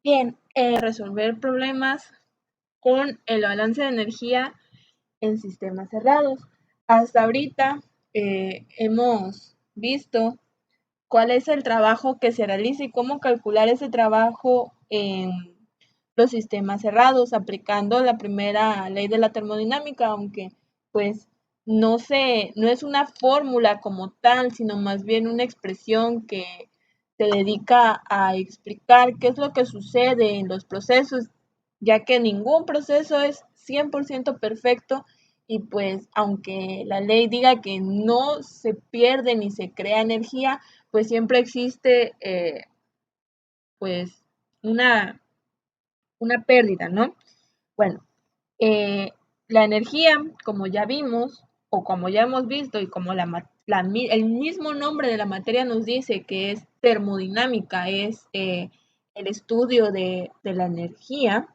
Bien, resolver problemas con el balance de energía en sistemas cerrados. Hasta ahorita hemos visto cuál es el trabajo que se realiza y cómo calcular ese trabajo en los sistemas cerrados, aplicando la primera ley de la termodinámica, aunque pues no es una fórmula como tal, sino más bien una expresión que se dedica a explicar qué es lo que sucede en los procesos, ya que ningún proceso es 100% perfecto y pues aunque la ley diga que no se pierde ni se crea energía, pues siempre existe pues una, una pérdida, ¿no? Bueno, eh, la energía, como ya vimos, o como ya hemos visto, y como el mismo nombre de la materia nos dice que es termodinámica, es el estudio de la energía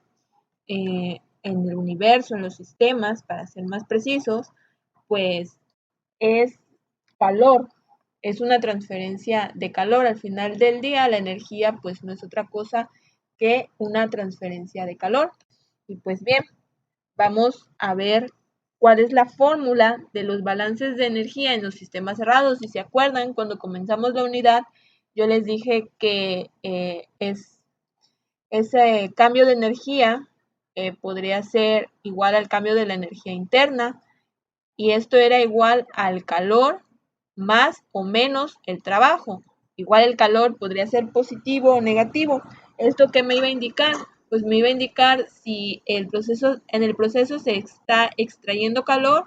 en el universo, en los sistemas, para ser más precisos, pues es calor, es una transferencia de calor. Al final del día, la energía pues no es otra cosa que una transferencia de calor. Y pues bien, vamos a ver cuál es la fórmula de los balances de energía en los sistemas cerrados. Si se acuerdan, cuando comenzamos la unidad, yo les dije que ese cambio de energía podría ser igual al cambio de la energía interna, y esto era igual al calor más o menos el trabajo. Igual el calor podría ser positivo o negativo. ¿Esto qué me iba a indicar? Pues me iba a indicar si en el proceso se está extrayendo calor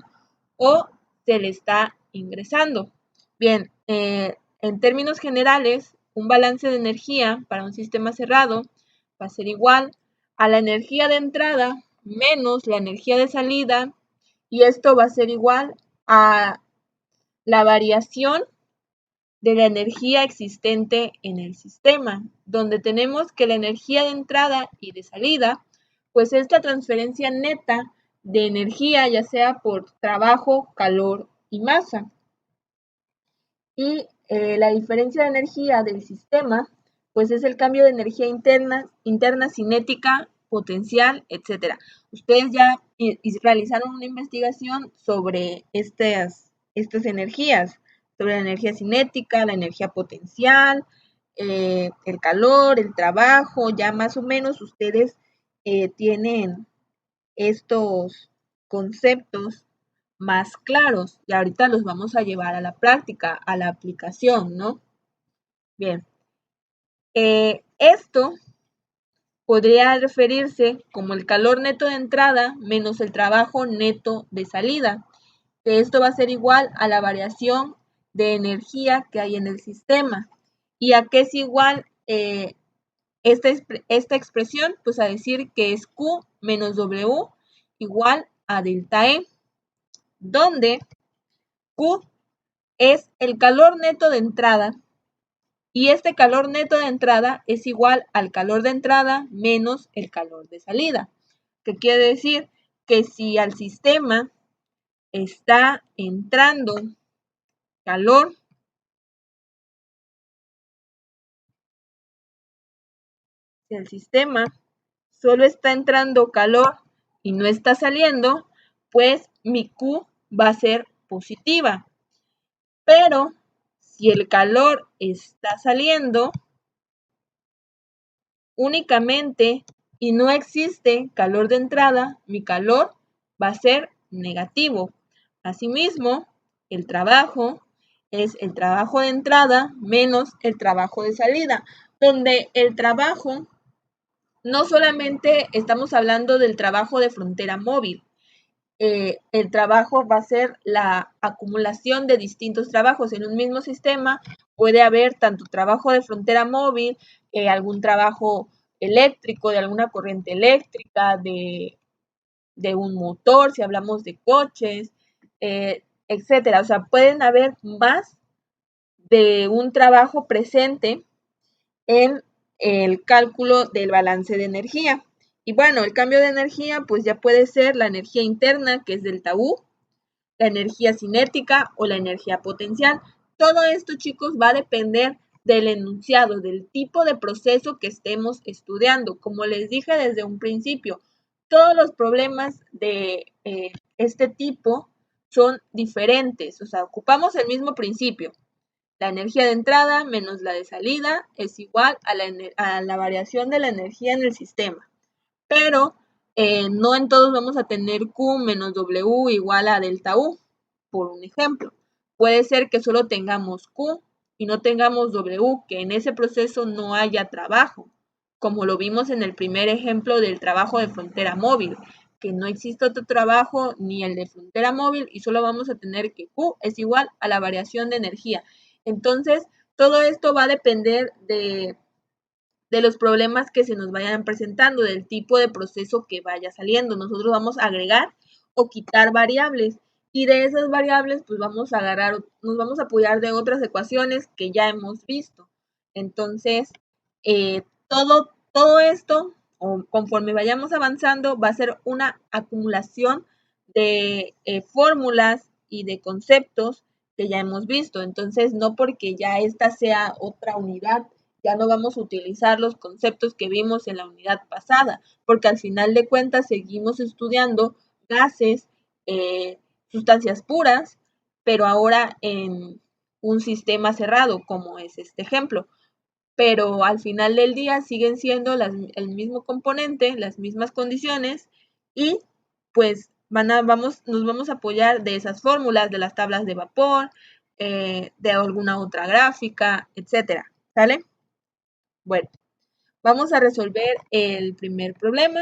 o se le está ingresando. Bien, en términos generales, un balance de energía para un sistema cerrado va a ser igual a la energía de entrada menos la energía de salida, y esto va a ser igual a la variación de la energía existente en el sistema, donde tenemos que la energía de entrada y de salida, pues es la transferencia neta de energía, ya sea por trabajo, calor y masa. Y la diferencia de energía del sistema, pues es el cambio de energía interna cinética, potencial, etcétera. Ustedes ya realizaron una investigación sobre estas energías, sobre la energía cinética, la energía potencial, el calor, el trabajo, ya más o menos ustedes tienen estos conceptos más claros y ahorita los vamos a llevar a la práctica, a la aplicación, ¿no? Bien, esto podría referirse como el calor neto de entrada menos el trabajo neto de salida, que esto va a ser igual a la variación de energía que hay en el sistema. ¿Y a qué es igual esta expresión? Pues a decir que es Q menos W igual a delta E, donde Q es el calor neto de entrada y este calor neto de entrada es igual al calor de entrada menos el calor de salida. ¿Qué quiere decir? Que si al sistema está entrando calor, si el sistema solo está entrando calor y no está saliendo, pues mi Q va a ser positiva. Pero si el calor está saliendo únicamente y no existe calor de entrada, mi calor va a ser negativo. Asimismo, el trabajo es el trabajo de entrada menos el trabajo de salida, donde el trabajo no solamente estamos hablando del trabajo de frontera móvil, el trabajo va a ser la acumulación de distintos trabajos. En un mismo sistema puede haber tanto trabajo de frontera móvil, algún trabajo eléctrico, de alguna corriente eléctrica, de un motor, si hablamos de coches, etcétera. O sea, pueden haber más de un trabajo presente en el cálculo del balance de energía. Y bueno, el cambio de energía pues ya puede ser la energía interna, que es delta U, la energía cinética o la energía potencial. Todo esto, chicos, va a depender del enunciado, del tipo de proceso que estemos estudiando. Como les dije desde un principio, todos los problemas de este tipo son diferentes, o sea, ocupamos el mismo principio. La energía de entrada menos la de salida es igual a la variación de la energía en el sistema. Pero no en todos vamos a tener Q menos W igual a delta U, por un ejemplo. Puede ser que solo tengamos Q y no tengamos W, que en ese proceso no haya trabajo, como lo vimos en el primer ejemplo del trabajo de frontera móvil, que no existe otro trabajo ni el de frontera móvil y solo vamos a tener que Q es igual a la variación de energía. Entonces, todo esto va a depender de los problemas que se nos vayan presentando, del tipo de proceso que vaya saliendo. Nosotros vamos a agregar o quitar variables y de esas variables pues vamos a agarrar, nos vamos a apoyar de otras ecuaciones que ya hemos visto. Entonces, todo esto, o conforme vayamos avanzando, va a ser una acumulación de fórmulas y de conceptos que ya hemos visto. Entonces, no porque ya esta sea otra unidad, ya no vamos a utilizar los conceptos que vimos en la unidad pasada, porque al final de cuentas seguimos estudiando gases, sustancias puras, pero ahora en un sistema cerrado, como es este ejemplo. Pero al final del día siguen siendo el mismo componente, las mismas condiciones y pues nos vamos a apoyar de esas fórmulas, de las tablas de vapor, de alguna otra gráfica, etcétera. ¿Sale? Bueno, vamos a resolver el primer problema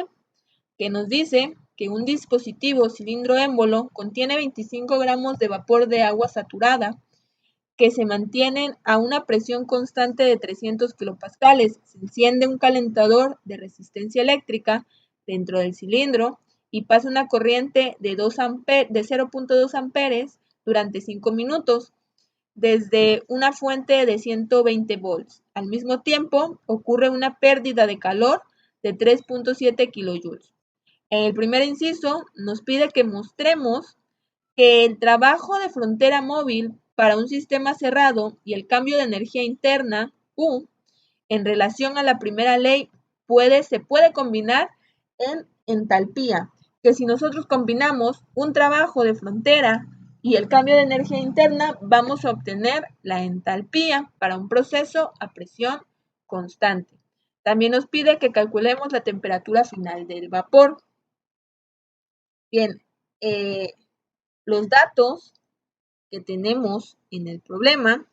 que nos dice que un dispositivo cilindro émbolo contiene 25 gramos de vapor de agua saturada que se mantienen a una presión constante de 300 kilopascales. Se enciende un calentador de resistencia eléctrica dentro del cilindro y pasa una corriente de 0.2 amperes durante 5 minutos desde una fuente de 120 volts. Al mismo tiempo, ocurre una pérdida de calor de 3.7 kilojoules. En el primer inciso, nos pide que mostremos que el trabajo de frontera móvil para un sistema cerrado y el cambio de energía interna, U, en relación a la primera ley, se puede combinar en entalpía, que si nosotros combinamos un trabajo de frontera y el cambio de energía interna, vamos a obtener la entalpía para un proceso a presión constante. También nos pide que calculemos la temperatura final del vapor. Bien, los datos que tenemos en el problema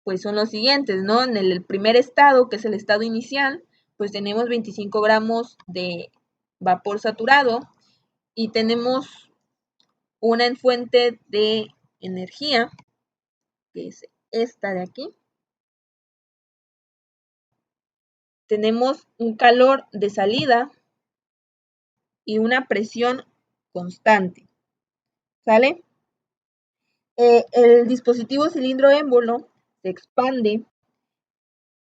pues son los siguientes, ¿no? En el primer estado, que es el estado inicial, pues tenemos 25 gramos de vapor saturado y tenemos una fuente de energía, que es esta de aquí. Tenemos un calor de salida y una presión constante, ¿sale? El dispositivo cilindro émbolo se expande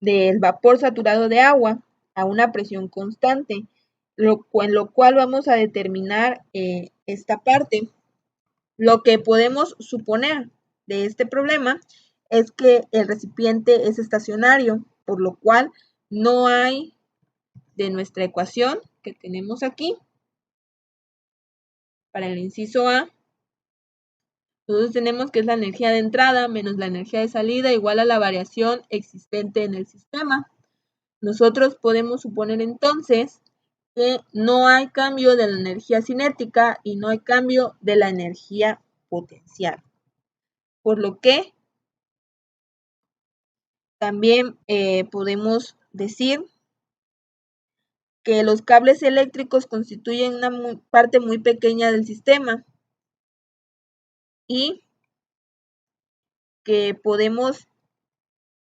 del vapor saturado de agua a una presión constante, en lo cual vamos a determinar esta parte. Lo que podemos suponer de este problema es que el recipiente es estacionario, por lo cual no hay de nuestra ecuación que tenemos aquí para el inciso A. Entonces tenemos que es la energía de entrada menos la energía de salida igual a la variación existente en el sistema. Nosotros podemos suponer entonces que no hay cambio de la energía cinética y no hay cambio de la energía potencial. Por lo que también podemos decir que los cables eléctricos constituyen una parte muy pequeña del sistema y que podemos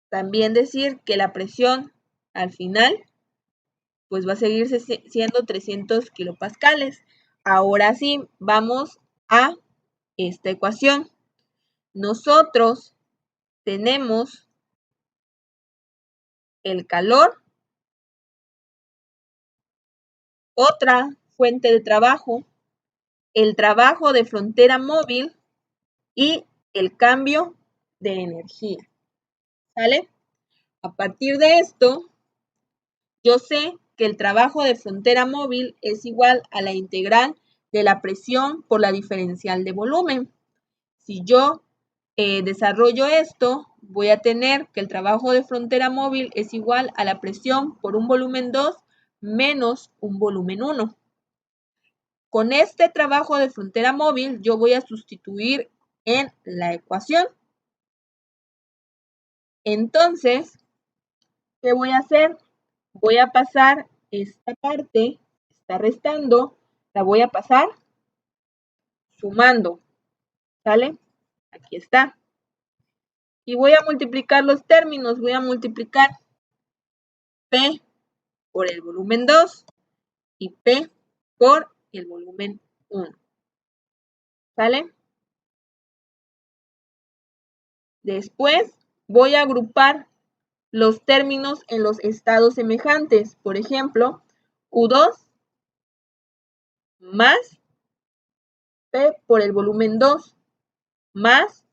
también decir que la presión al final pues va a seguir siendo 300 kilopascales. Ahora sí, vamos a esta ecuación. Nosotros tenemos el calor, otra fuente de trabajo, el trabajo de frontera móvil y el cambio de energía. ¿Sale? A partir de esto, yo sé que el trabajo de frontera móvil es igual a la integral de la presión por la diferencial de volumen. Si yo desarrollo esto, voy a tener que el trabajo de frontera móvil es igual a la presión por un volumen 2 menos un volumen 1. Con este trabajo de frontera móvil, yo voy a sustituir en la ecuación. Entonces, ¿qué voy a hacer? Voy a pasar esta parte, está restando, la voy a pasar sumando, ¿sale? Aquí está. Y voy a multiplicar los términos, voy a multiplicar P por el volumen 2 y P por el volumen 1, ¿sale? Después voy a agrupar los términos en los estados semejantes. Por ejemplo, U2 más P por el volumen 2 más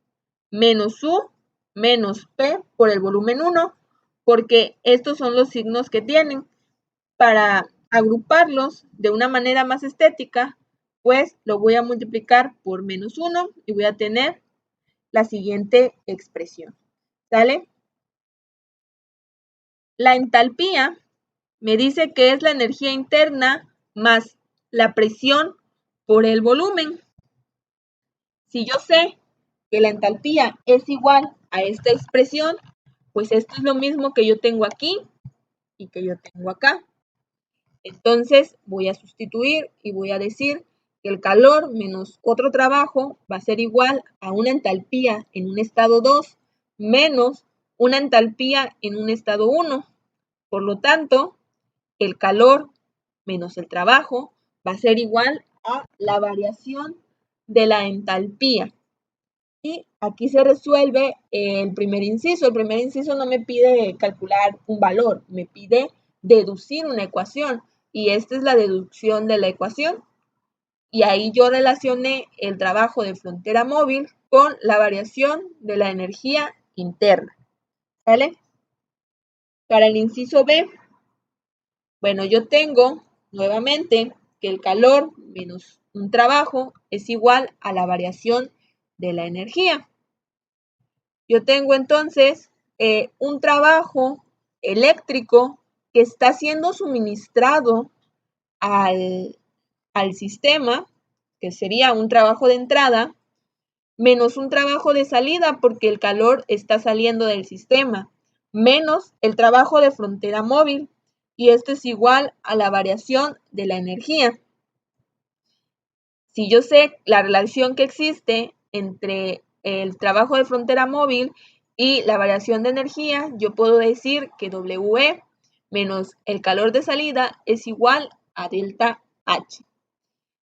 menos U menos P por el volumen 1, porque estos son los signos que tienen. Para agruparlos de una manera más estética, pues lo voy a multiplicar por menos 1 y voy a tener la siguiente expresión. ¿Sale? La entalpía me dice que es la energía interna más la presión por el volumen. Si yo sé que la entalpía es igual a esta expresión, pues esto es lo mismo que yo tengo aquí y que yo tengo acá. Entonces voy a sustituir y voy a decir que el calor menos otro trabajo va a ser igual a una entalpía en un estado 2 menos una entalpía en un estado 1. Por lo tanto, el calor menos el trabajo va a ser igual a la variación de la entalpía. Y aquí se resuelve el primer inciso. El primer inciso no me pide calcular un valor, me pide deducir una ecuación. Y esta es la deducción de la ecuación. Y ahí yo relacioné el trabajo de frontera móvil con la variación de la energía interna. ¿Vale? Para el inciso B, bueno, yo tengo nuevamente que el calor menos un trabajo es igual a la variación de la energía. Yo tengo entonces un trabajo eléctrico que está siendo suministrado al sistema, que sería un trabajo de entrada, menos un trabajo de salida porque el calor está saliendo del sistema, menos el trabajo de frontera móvil, y esto es igual a la variación de la energía. Si yo sé la relación que existe entre el trabajo de frontera móvil y la variación de energía, yo puedo decir que WE menos el calor de salida es igual a delta H.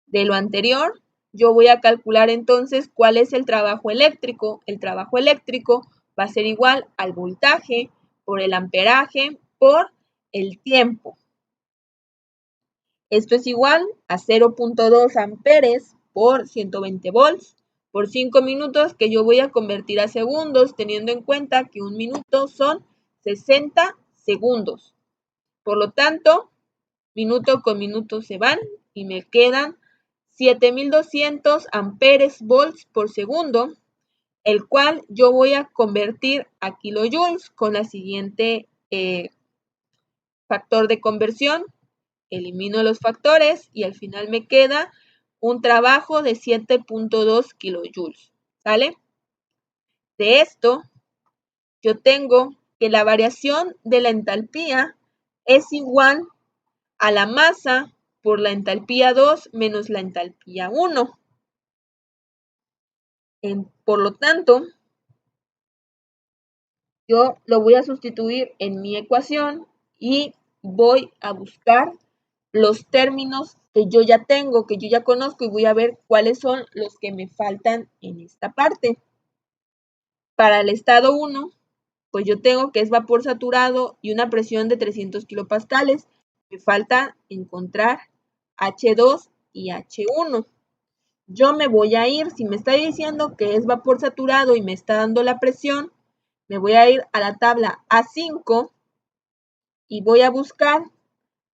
De lo anterior, yo voy a calcular entonces cuál es el trabajo eléctrico. El trabajo eléctrico va a ser igual al voltaje por el amperaje por el tiempo. Esto es igual a 0.2 amperes por 120 volts por 5 minutos, que yo voy a convertir a segundos, teniendo en cuenta que un minuto son 60 segundos. Por lo tanto, minuto con minuto se van y me quedan 7200 amperes volts por segundo, el cual yo voy a convertir a kilojoules con la siguiente factor de conversión. Elimino los factores y al final me queda un trabajo de 7.2 kilojoules. ¿Sale? De esto, yo tengo que la variación de la entalpía es igual a la masa por la entalpía 2 menos la entalpía 1. Por lo tanto, yo lo voy a sustituir en mi ecuación y voy a buscar los términos que yo ya tengo, que yo ya conozco, y voy a ver cuáles son los que me faltan en esta parte. Para el estado 1, pues yo tengo que es vapor saturado y una presión de 300 kilopascales. Me falta encontrar H2 y H1. Yo me voy a ir, si me está diciendo que es vapor saturado y me está dando la presión, me voy a ir a la tabla A5 y voy a buscar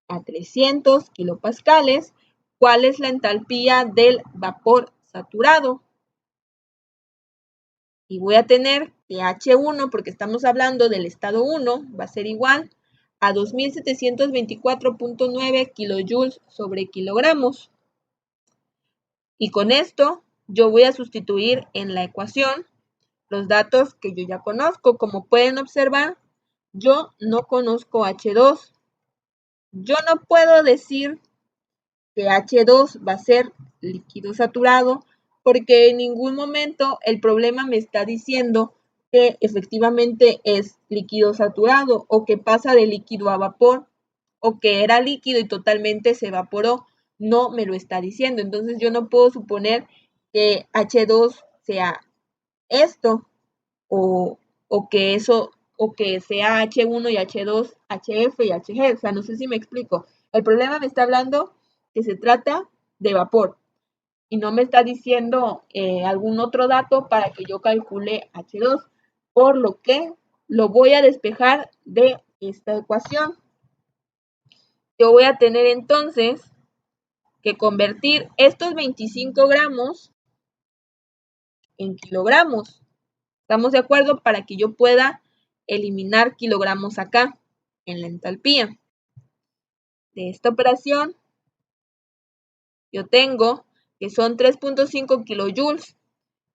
a 300 kilopascales cuál es la entalpía del vapor saturado. Y voy a tener que H1, porque estamos hablando del estado 1, va a ser igual a 2724.9 kilojoules sobre kilogramos. Y con esto yo voy a sustituir en la ecuación los datos que yo ya conozco. Como pueden observar, yo no conozco H2. Yo no puedo decir que H2 va a ser líquido saturado porque en ningún momento el problema me está diciendo que efectivamente es líquido saturado o que pasa de líquido a vapor o que era líquido y totalmente se evaporó. No me lo está diciendo. Entonces yo no puedo suponer que H2 sea esto o que eso o que sea H1 y H2, HF y HG. O sea, no sé si me explico. El problema me está hablando que se trata de vapor y no me está diciendo algún otro dato para que yo calcule H2, por lo que lo voy a despejar de esta ecuación. Yo voy a tener entonces que convertir estos 25 gramos en kilogramos. ¿Estamos de acuerdo? Para que yo pueda eliminar kilogramos acá en la entalpía. De esta operación yo tengo que son 3.5 kilojoules,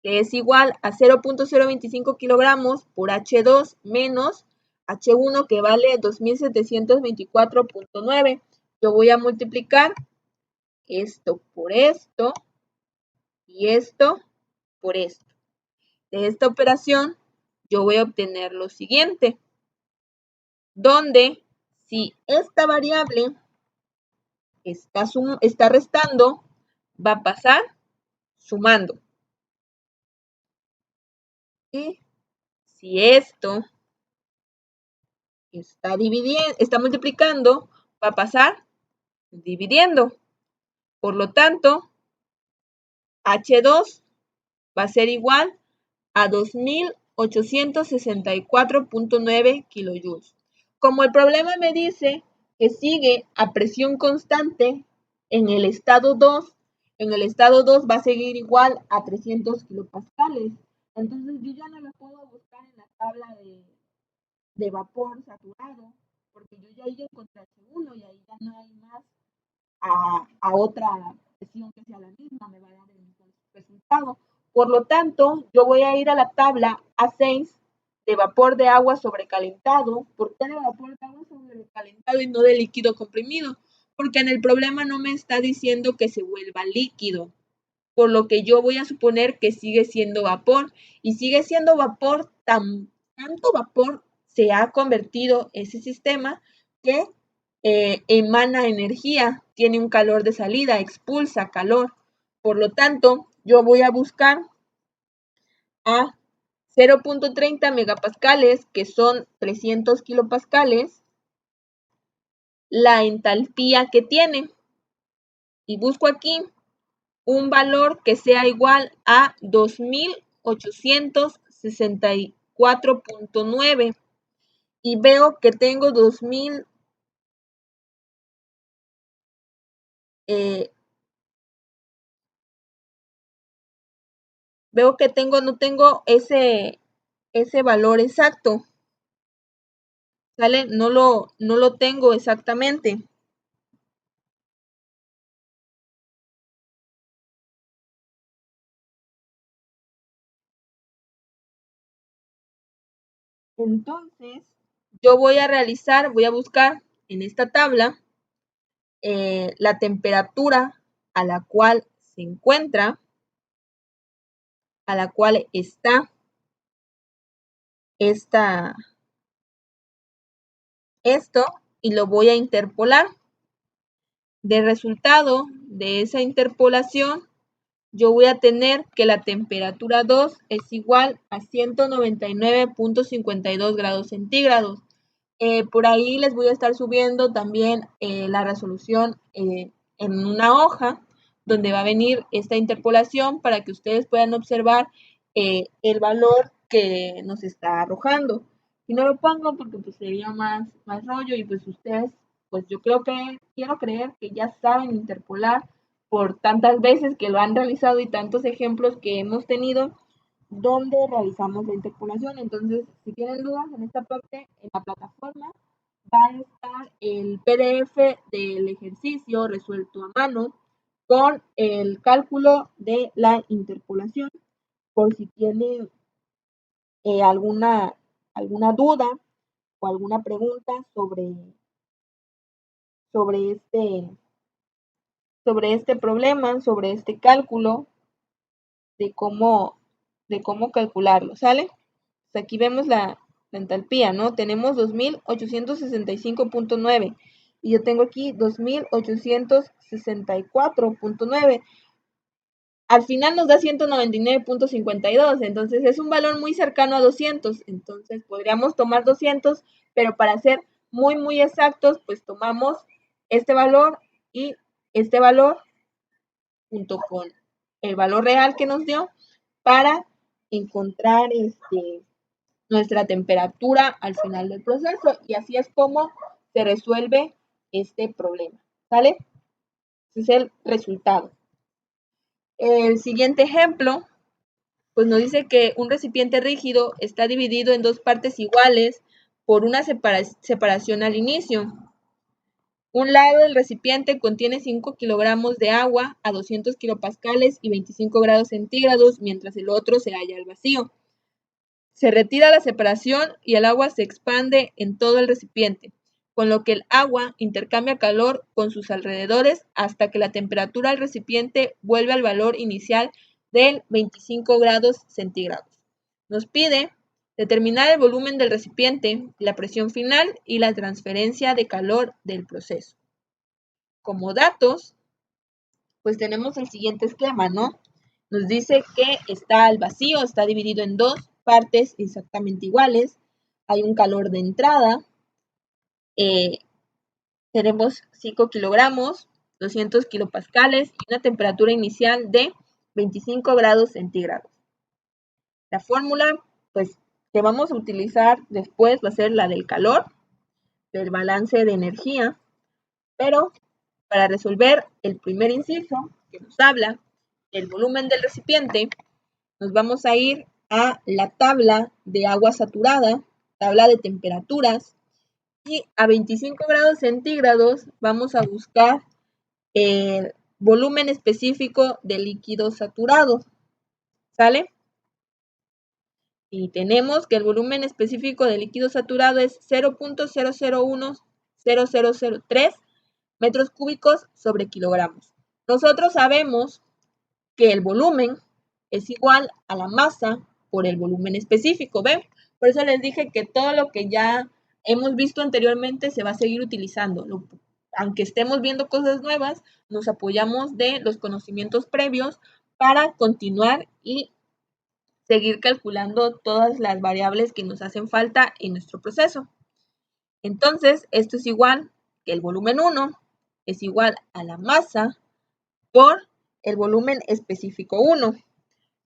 que es igual a 0.025 kilogramos por H2 menos H1, que vale 2724.9. Yo voy a multiplicar esto por esto y esto por esto. De esta operación yo voy a obtener lo siguiente, donde si esta variable está restando, va a pasar sumando. Y si esto está multiplicando, va a pasar dividiendo. Por lo tanto, H2 va a ser igual a 2864.9 kilojoules. Como el problema me dice que sigue a presión constante en el estado 2, en el estado 2 va a seguir igual a 300 kilopascales. Entonces yo ya no lo puedo buscar en la tabla de vapor saturado, porque yo ya encontré H1 y ahí ya no hay más a otra presión que sea la misma, me va a dar el mismo resultado. Por lo tanto, yo voy a ir a la tabla A6 de vapor de agua sobrecalentado. ¿Por qué de vapor de agua sobrecalentado y no de líquido comprimido? Porque en el problema no me está diciendo que se vuelva líquido, por lo que yo voy a suponer que sigue siendo vapor, y sigue siendo vapor, tanto vapor se ha convertido ese sistema que emana energía, tiene un calor de salida, expulsa calor. Por lo tanto, yo voy a buscar a 0.30 megapascales, que son 300 kilopascales, la entalpía que tiene. Y busco aquí un valor que sea igual a 2864.9 y veo que tengo 2000 veo que no tengo ese valor exacto, ¿sale? No lo tengo exactamente. Entonces, yo voy a buscar en esta tabla la temperatura a la cual se encuentra, a la cual está esto, y lo voy a interpolar. De resultado de esa interpolación, yo voy a tener que la temperatura 2 es igual a 199.52 grados centígrados. Por ahí les voy a estar subiendo también la resolución en una hoja donde va a venir esta interpolación para que ustedes puedan observar el valor que nos está arrojando. Y no lo pongo porque pues sería más rollo y pues ustedes, pues yo quiero creer que ya saben interpolar por tantas veces que lo han realizado y tantos ejemplos que hemos tenido donde realizamos la interpolación. Entonces, si tienen dudas en esta parte, en la plataforma va a estar el PDF del ejercicio resuelto a mano con el cálculo de la interpolación, por si tienen alguna duda o alguna pregunta sobre este problema, sobre este cálculo, de cómo calcularlo, ¿sale? Pues aquí vemos la entalpía, ¿no? Tenemos 2865.9 y yo tengo aquí 2864.9. Al final nos da 199.52, entonces es un valor muy cercano a 200, entonces podríamos tomar 200, pero para ser muy exactos, pues tomamos este valor y este valor junto con el valor real que nos dio para encontrar nuestra temperatura al final del proceso, y así es como se resuelve este problema, ¿sale? Ese es el resultado. El siguiente ejemplo, pues nos dice que un recipiente rígido está dividido en dos partes iguales por una separación al inicio. Un lado del recipiente contiene 5 kilogramos de agua a 200 kilopascales y 25 grados centígrados, mientras el otro se halla al vacío. Se retira la separación y el agua se expande en todo el recipiente, con lo que el agua intercambia calor con sus alrededores hasta que la temperatura del recipiente vuelve al valor inicial del 25 grados centígrados. Nos pide determinar el volumen del recipiente, la presión final y la transferencia de calor del proceso. Como datos, pues tenemos el siguiente esquema, ¿no? Nos dice que está al vacío, está dividido en dos partes exactamente iguales. Hay un calor de entrada. Tenemos 5 kilogramos, 200 kilopascales y una temperatura inicial de 25 grados centígrados. La fórmula, pues, que vamos a utilizar después va a ser la del calor, del balance de energía, pero para resolver el primer inciso que nos habla del volumen del recipiente, nos vamos a ir a la tabla de agua saturada, tabla de temperaturas, y a 25 grados centígrados vamos a buscar el volumen específico de líquido saturado, ¿sale? Y tenemos que el volumen específico de líquido saturado es 0.0010003 metros cúbicos sobre kilogramos. Nosotros sabemos que el volumen es igual a la masa por el volumen específico, ¿ven? Por eso les dije que todo lo que ya hemos visto anteriormente se va a seguir utilizando. Aunque estemos viendo cosas nuevas, nos apoyamos de los conocimientos previos para continuar y seguir calculando todas las variables que nos hacen falta en nuestro proceso. Entonces, esto es igual que el volumen 1 es igual a la masa por el volumen específico 1,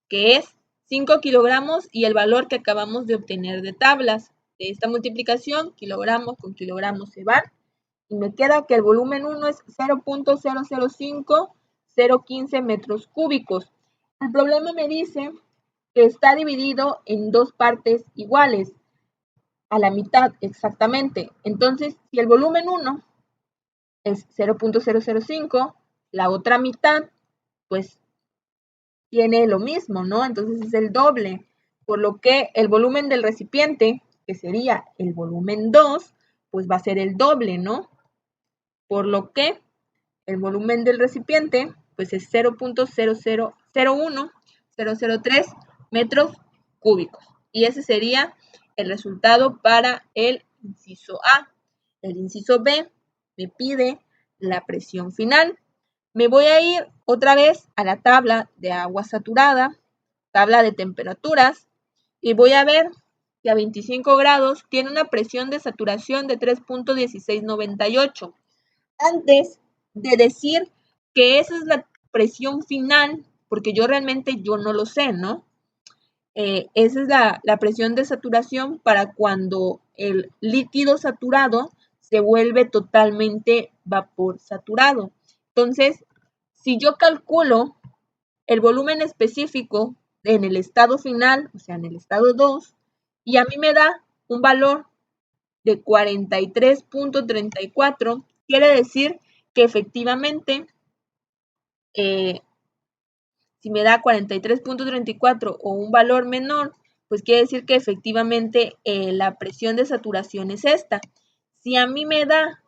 que es 5 kilogramos y el valor que acabamos de obtener de tablas. De esta multiplicación, kilogramos con kilogramos se van, y me queda que el volumen 1 es 0.005015 metros cúbicos. El problema me dice que está dividido en dos partes iguales, a la mitad exactamente. Entonces, si el volumen 1 es 0.005, la otra mitad, pues tiene lo mismo, ¿no? Entonces es el doble, por lo que el volumen del recipiente, que sería el volumen 2, pues va a ser el doble, ¿no? Por lo que el volumen del recipiente, pues es 0.0001003 metros cúbicos. Y ese sería el resultado para el inciso A. El inciso B me pide la presión final. Me voy a ir otra vez a la tabla de agua saturada, tabla de temperaturas, y voy a ver que a 25 grados tiene una presión de saturación de 3.1698. Antes de decir que esa es la presión final, porque yo realmente no lo sé, ¿no? esa es la presión de saturación para cuando el líquido saturado se vuelve totalmente vapor saturado. Entonces, si yo calculo el volumen específico en el estado final, o sea, en el estado 2, y a mí me da un valor de 43.34, quiere decir que efectivamente, si me da 43.34 o un valor menor, pues quiere decir que efectivamente la presión de saturación es esta. Si a mí me da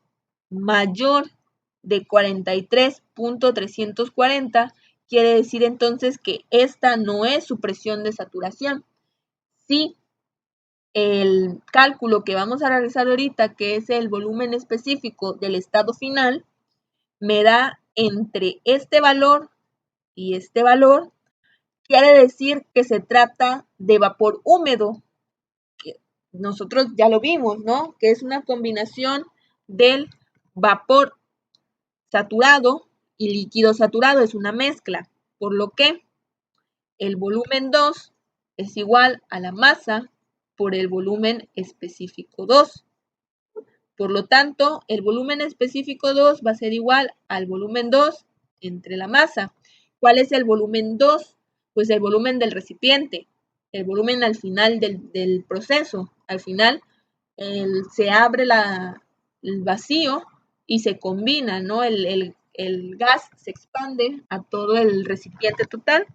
mayor de 43.340, quiere decir entonces que esta no es su presión de saturación. Si el cálculo que vamos a realizar ahorita, que es el volumen específico del estado final, me da entre este valor y este valor, quiere decir que se trata de vapor húmedo, que nosotros ya lo vimos, ¿no? Que es una combinación del vapor saturado y líquido saturado, es una mezcla, por lo que el volumen 2 es igual a la masa por el volumen específico 2. Por lo tanto, el volumen específico 2 va a ser igual al volumen 2 entre la masa. ¿Cuál es el volumen 2? Pues el volumen del recipiente, el volumen al final del proceso. Al final se abre el vacío y se combina, ¿no? El gas se expande a todo el recipiente total.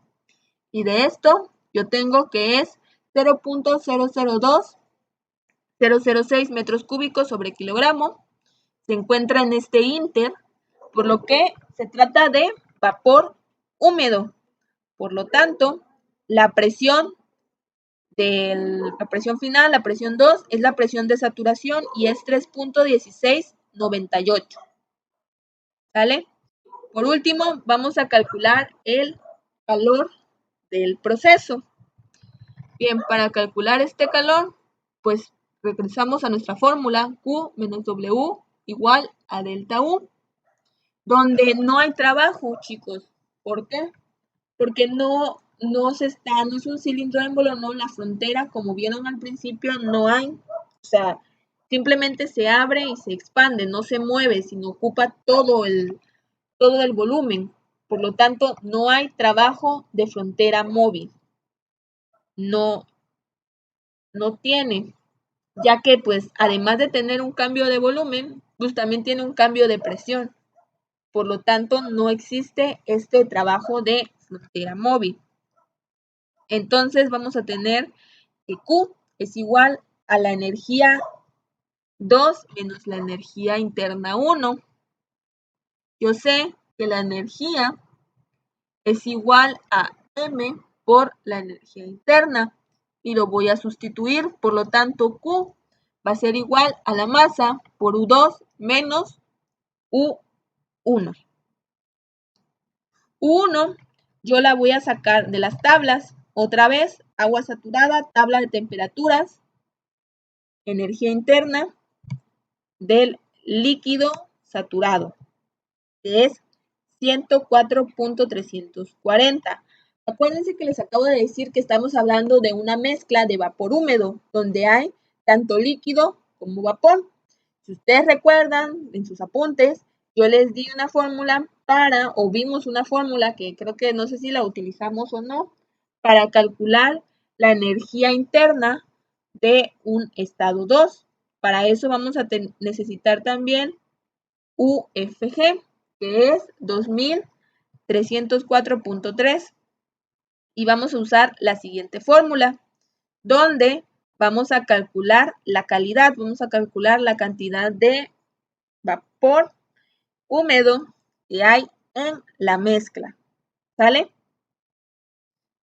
Y de esto yo tengo que es 0.002006 metros cúbicos sobre kilogramo. Se encuentra en este ínter, por lo que se trata de vapor húmedo. Por lo tanto, la presión final, la presión 2, es la presión de saturación y es 3.1698. ¿Sale? Por último, vamos a calcular el calor del proceso. Bien, para calcular este calor, pues regresamos a nuestra fórmula Q menos W igual a delta U, donde no hay trabajo, chicos. ¿Por qué? Porque no es un cilindro émbolo, no, la frontera, como vieron al principio, no hay. O sea, simplemente se abre y se expande, no se mueve, sino ocupa todo el volumen. Por lo tanto, no hay trabajo de frontera móvil. No tiene, ya que pues además de tener un cambio de volumen, pues también tiene un cambio de presión. Por lo tanto, no existe este trabajo de frontera móvil. Entonces vamos a tener que Q es igual a la energía 2 menos la energía interna 1. Yo sé que la energía es igual a M por la energía interna y lo voy a sustituir. Por lo tanto, Q va a ser igual a la masa por U2 menos U1. U1 yo la voy a sacar de las tablas. Otra vez, agua saturada, tabla de temperaturas, energía interna del líquido saturado, que es 104.340. Acuérdense que les acabo de decir que estamos hablando de una mezcla de vapor húmedo, donde hay tanto líquido como vapor. Si ustedes recuerdan en sus apuntes, yo les di una fórmula o vimos una fórmula que creo que no sé si la utilizamos o no, para calcular la energía interna de un estado 2. Para eso vamos a necesitar también UFG, que es 2304.3. Y vamos a usar la siguiente fórmula, donde vamos a calcular la calidad, vamos a calcular la cantidad de vapor húmedo que hay en la mezcla. ¿Sale?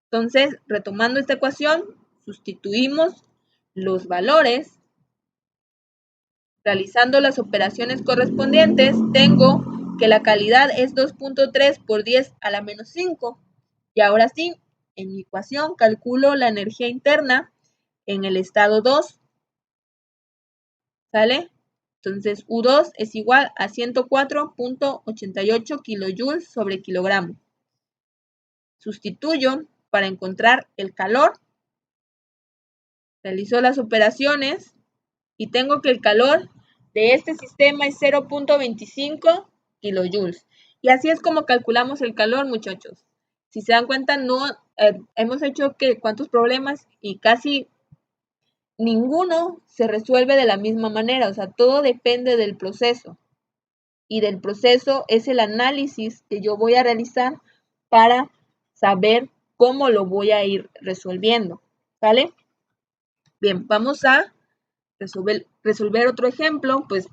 Entonces, retomando esta ecuación, sustituimos los valores. Realizando las operaciones correspondientes, tengo que la calidad es 2.3 por 10 a la menos 5. Y ahora sí, en mi ecuación calculo la energía interna en el estado 2. ¿Sale? Entonces, U2 es igual a 104.88 kilojoules sobre kilogramo. Sustituyo para encontrar el calor Realizo las operaciones y tengo que el calor de este sistema es 0.25 kilojoules. Y así es como calculamos el calor, muchachos. Si se dan cuenta, no hemos hecho cuántos problemas y casi ninguno se resuelve de la misma manera. O sea, todo depende del proceso. Y del proceso es el análisis que yo voy a realizar para saber cómo lo voy a ir resolviendo. ¿Vale? Bien, vamos a resolver otro ejemplo. Pues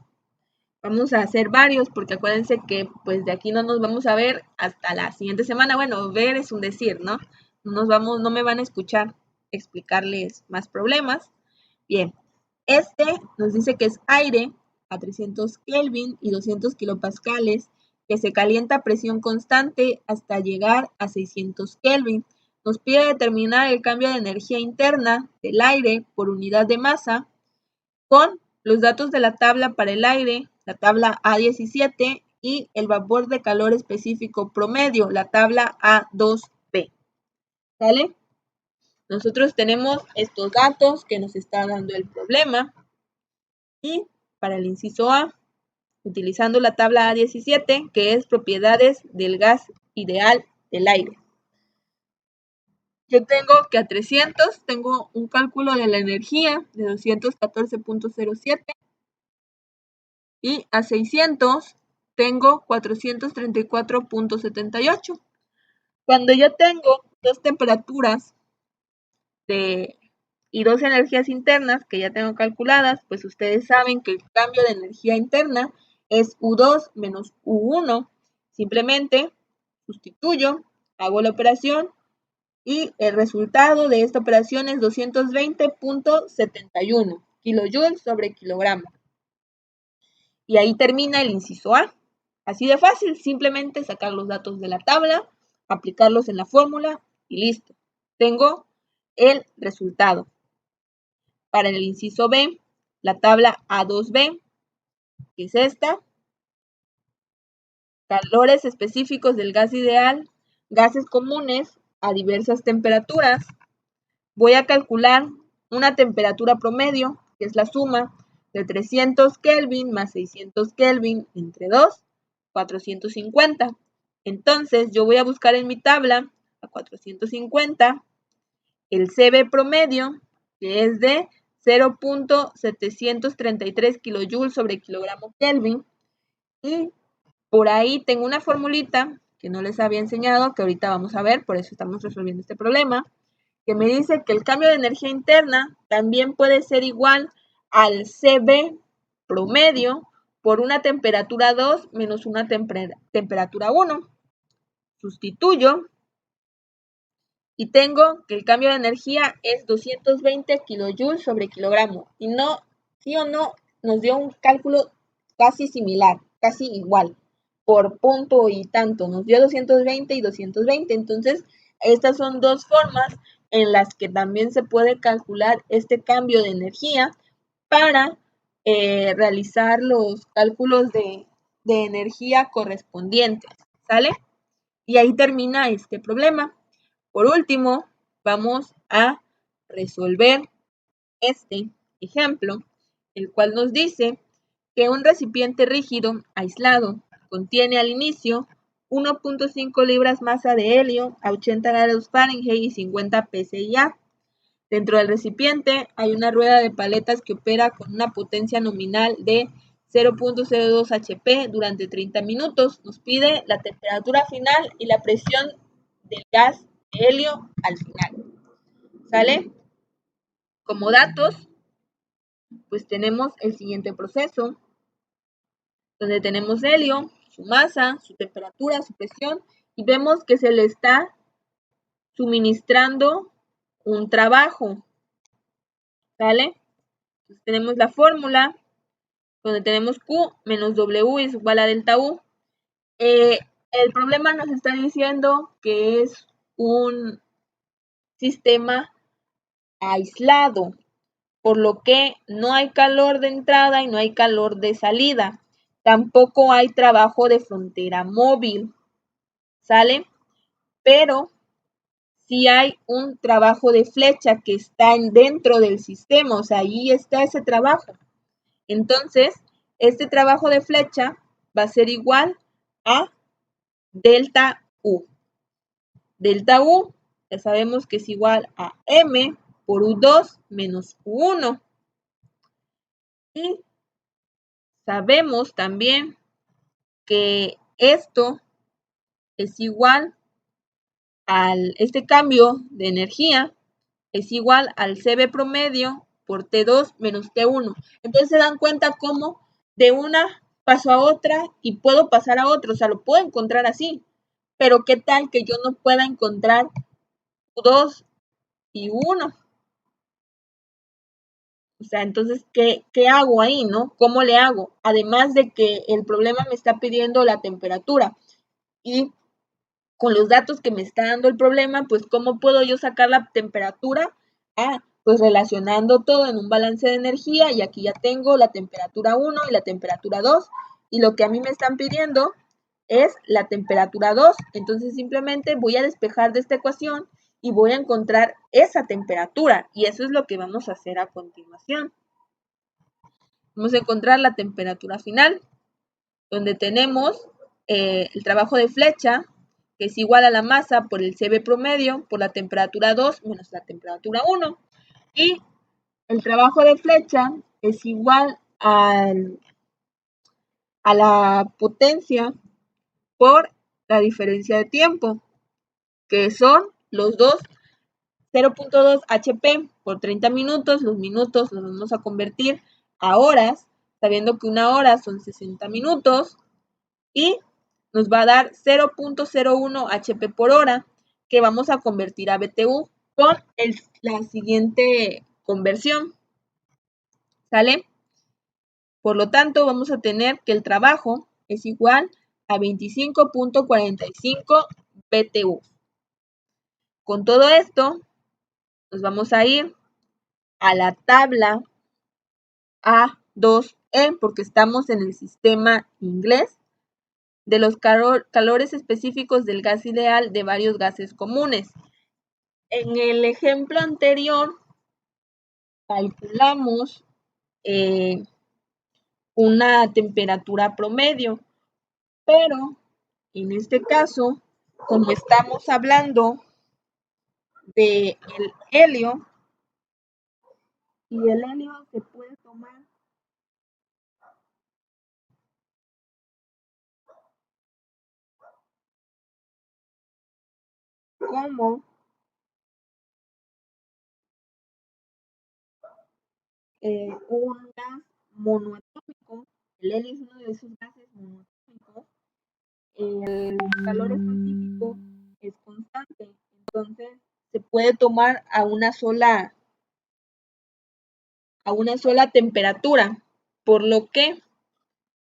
vamos a hacer varios porque acuérdense que pues de aquí no nos vamos a ver hasta la siguiente semana. Bueno, ver es un decir, ¿no? No me van a escuchar explicarles más problemas. Bien, este nos dice que es aire a 300 Kelvin y 200 kilopascales que se calienta a presión constante hasta llegar a 600 Kelvin. Nos pide determinar el cambio de energía interna del aire por unidad de masa con los datos de la tabla para el aire, la tabla A17 y el vapor de calor específico promedio, la tabla A2B. ¿Vale? Nosotros tenemos estos datos que nos está dando el problema y para el inciso A, utilizando la tabla A17, que es propiedades del gas ideal del aire. Yo tengo que a 300 tengo un cálculo de la energía de 214.07 y a 600 tengo 434.78. Cuando yo tengo dos temperaturas y dos energías internas que ya tengo calculadas, pues ustedes saben que el cambio de energía interna es U2 menos U1. Simplemente sustituyo, hago la operación y el resultado de esta operación es 220.71 kilojoules sobre kilogramo. Y ahí termina el inciso A. Así de fácil, simplemente sacar los datos de la tabla, aplicarlos en la fórmula y listo. Tengo el resultado. Para el inciso B, la tabla A2B, que es esta. Calores específicos del gas ideal, gases comunes a diversas temperaturas. Voy a calcular una temperatura promedio, que es la suma de 300 Kelvin más 600 Kelvin entre 2, 450. Entonces, yo voy a buscar en mi tabla a 450 el CB promedio, que es de 0.733 kilojoules sobre kilogramo Kelvin. Y por ahí tengo una formulita que no les había enseñado, que ahorita vamos a ver, por eso estamos resolviendo este problema, que me dice que el cambio de energía interna también puede ser igual al CB promedio por una temperatura 2 menos una temperatura 1. Sustituyo y tengo que el cambio de energía es 220 kilojoules sobre kilogramo. Y no, sí o no, nos dio un cálculo casi similar, casi igual, por punto y tanto. Nos dio 220 y 220. Entonces, estas son dos formas en las que también se puede calcular este cambio de energía para realizar los cálculos de energía correspondientes, ¿sale? Y ahí termina este problema. Por último, vamos a resolver este ejemplo, el cual nos dice que un recipiente rígido aislado contiene al inicio 1.5 libras masa de helio a 80 grados Fahrenheit y 50 pSI. Dentro del recipiente hay una rueda de paletas que opera con una potencia nominal de 0.02 HP durante 30 minutos. Nos pide la temperatura final y la presión del gas de helio al final. ¿Sale? Como datos, pues tenemos el siguiente proceso, donde tenemos helio, su masa, su temperatura, su presión, y vemos que se le está suministrando un trabajo. ¿Sale? Entonces tenemos la fórmula, donde tenemos Q menos W es igual a delta U. El problema nos está diciendo que es un sistema aislado, por lo que no hay calor de entrada y no hay calor de salida. Tampoco hay trabajo de frontera móvil, ¿sale? Pero si hay un trabajo de flecha que está dentro del sistema, o sea, ahí está ese trabajo. Entonces, este trabajo de flecha va a ser igual a delta U. Delta U, ya sabemos que es igual a M por U2 menos U1. Y sabemos también que esto es igual este cambio de energía es igual al CB promedio por T2 menos T1. Entonces se dan cuenta cómo de una paso a otra y puedo pasar a otra, o sea, lo puedo encontrar así. Pero ¿qué tal que yo no pueda encontrar U2 y U1? O sea, entonces, ¿qué hago ahí, no? ¿Cómo le hago? Además de que el problema me está pidiendo la temperatura y con los datos que me está dando el problema, pues ¿cómo puedo yo sacar la temperatura? Pues relacionando todo en un balance de energía y aquí ya tengo la temperatura 1 y la temperatura 2 y lo que a mí me están pidiendo es la temperatura 2. Entonces simplemente voy a despejar de esta ecuación y voy a encontrar esa temperatura y eso es lo que vamos a hacer a continuación. Vamos a encontrar la temperatura final donde tenemos el trabajo de flecha que es igual a la masa por el CB promedio por la temperatura 2 menos la temperatura 1 y el trabajo de flecha es igual a la potencia por la diferencia de tiempo, que son los dos 0.2 HP por 30 minutos. Los minutos los vamos a convertir a horas, sabiendo que una hora son 60 minutos y nos va a dar 0.01 HP por hora, que vamos a convertir a BTU con la siguiente conversión. ¿Sale? Por lo tanto, vamos a tener que el trabajo es igual a 25.45 BTU. Con todo esto, nos vamos a ir a la tabla A2E, porque estamos en el sistema inglés, de los calores específicos del gas ideal de varios gases comunes. En el ejemplo anterior, calculamos una temperatura promedio, pero en este caso, como estamos hablando del helio, y el helio se puede tomar como un gas monoatómico. El helio es uno de esos gases monoatómicos. El calor específico es constante, entonces se puede tomar a una sola temperatura, por lo que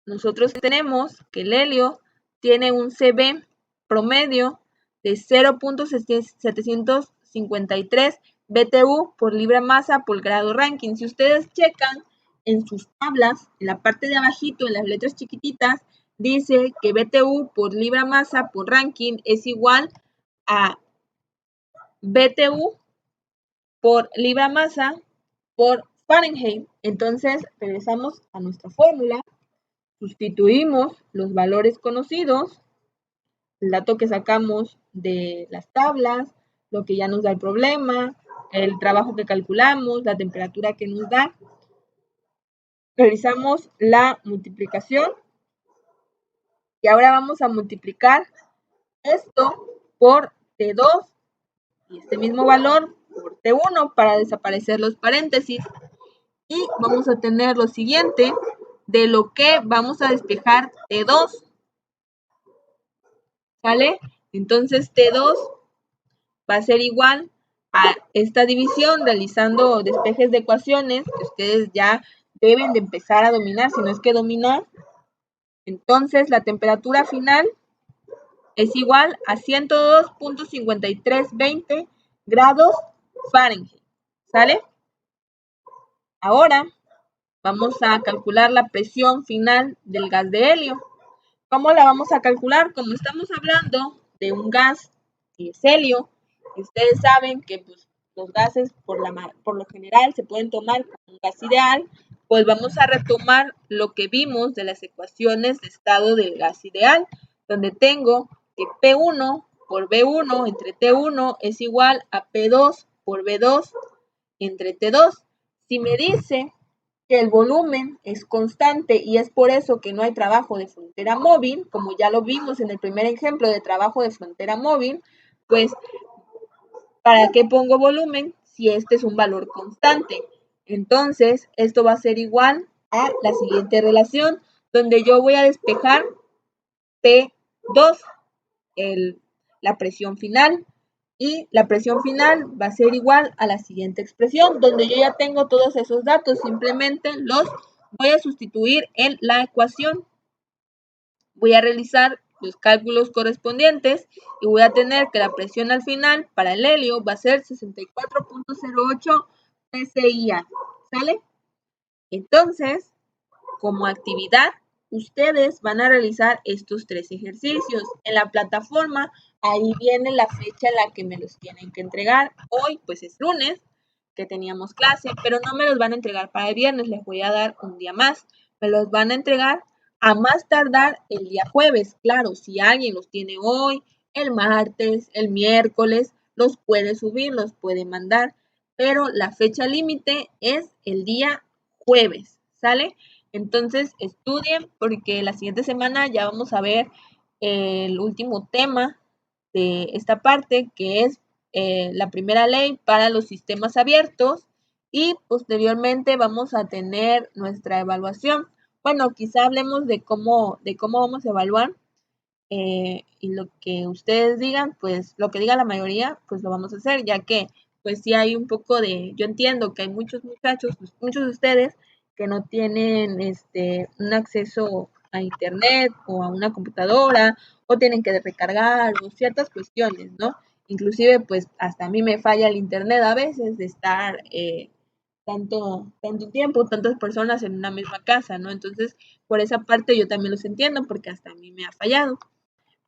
nosotros tenemos que el helio tiene un CB promedio de 0.753 BTU por libra masa por grado Rankine. Si ustedes checan en sus tablas, en la parte de abajito, en las letras chiquititas, dice que BTU por libra masa por Rankine es igual a BTU por libra masa por Fahrenheit. Entonces, regresamos a nuestra fórmula, sustituimos los valores conocidos, el dato que sacamos de las tablas, lo que ya nos da el problema, el trabajo que calculamos, la temperatura que nos da. Realizamos la multiplicación y ahora vamos a multiplicar esto por T2 y este mismo valor por T1 para desaparecer los paréntesis. Y vamos a tener lo siguiente, de lo que vamos a despejar T2. ¿Sale? Entonces T2 va a ser igual a esta división realizando despejes de ecuaciones que ustedes ya deben de empezar a dominar, si no es que dominar. Entonces la temperatura final es igual a 102.5320 grados Fahrenheit. ¿Sale? Ahora vamos a calcular la presión final del gas de helio. ¿Cómo la vamos a calcular? Como estamos hablando de un gas que es helio Ustedes saben que pues, los gases por lo general se pueden tomar como un gas ideal, pues vamos a retomar lo que vimos de las ecuaciones de estado del gas ideal, donde tengo que P1 por B1 entre T1 es igual a P2 por B2 entre T2. Si me dice que el volumen es constante y es por eso que no hay trabajo de frontera móvil, como ya lo vimos en el primer ejemplo de trabajo de frontera móvil, pues ¿para qué pongo volumen si este es un valor constante? Entonces, esto va a ser igual a la siguiente relación, donde yo voy a despejar P2, la presión final, y la presión final va a ser igual a la siguiente expresión, donde yo ya tengo todos esos datos, simplemente los voy a sustituir en la ecuación. Voy a realizar los cálculos correspondientes y voy a tener que la presión al final para el helio va a ser 64.08 psia, ¿sale? Entonces, como actividad, ustedes van a realizar estos 3 ejercicios. En la plataforma, ahí viene la fecha en la que me los tienen que entregar. Hoy, pues es lunes, que teníamos clase, pero no me los van a entregar para el viernes, les voy a dar un día más. Me los van a entregar a más tardar el día jueves. Claro, si alguien los tiene hoy, el martes, el miércoles, los puede subir, los puede mandar, pero la fecha límite es el día jueves, ¿sale? Entonces estudien porque la siguiente semana ya vamos a ver el último tema de esta parte, que es la primera ley para los sistemas abiertos, y posteriormente vamos a tener nuestra evaluación. Bueno, quizá hablemos de cómo vamos a evaluar, y lo que ustedes digan, pues lo que diga la mayoría, pues lo vamos a hacer, ya que pues sí hay un poco de, yo entiendo que hay muchos muchachos, pues, muchos de ustedes que no tienen un acceso a internet o a una computadora, o tienen que recargar o ciertas cuestiones, ¿no? Inclusive pues hasta a mí me falla el internet a veces de estar tanto tiempo, tantas personas en una misma casa, ¿no? Entonces, por esa parte yo también los entiendo porque hasta a mí me ha fallado.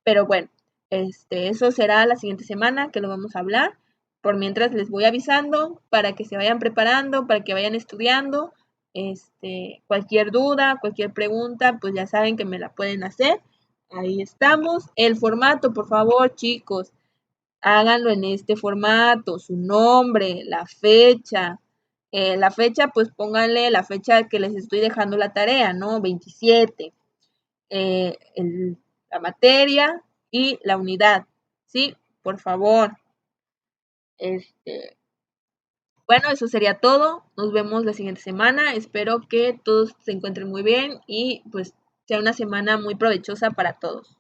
Pero bueno, eso será la siguiente semana que lo vamos a hablar. Por mientras les voy avisando para que se vayan preparando, para que vayan estudiando. Cualquier duda, cualquier pregunta, pues ya saben que me la pueden hacer. Ahí estamos. El formato, por favor, chicos, háganlo en este formato, su nombre, la fecha. La fecha, pues pónganle la fecha que les estoy dejando la tarea, ¿no? 27. La materia y la unidad, ¿sí? Por favor. Bueno, eso sería todo. Nos vemos la siguiente semana. Espero que todos se encuentren muy bien y pues sea una semana muy provechosa para todos.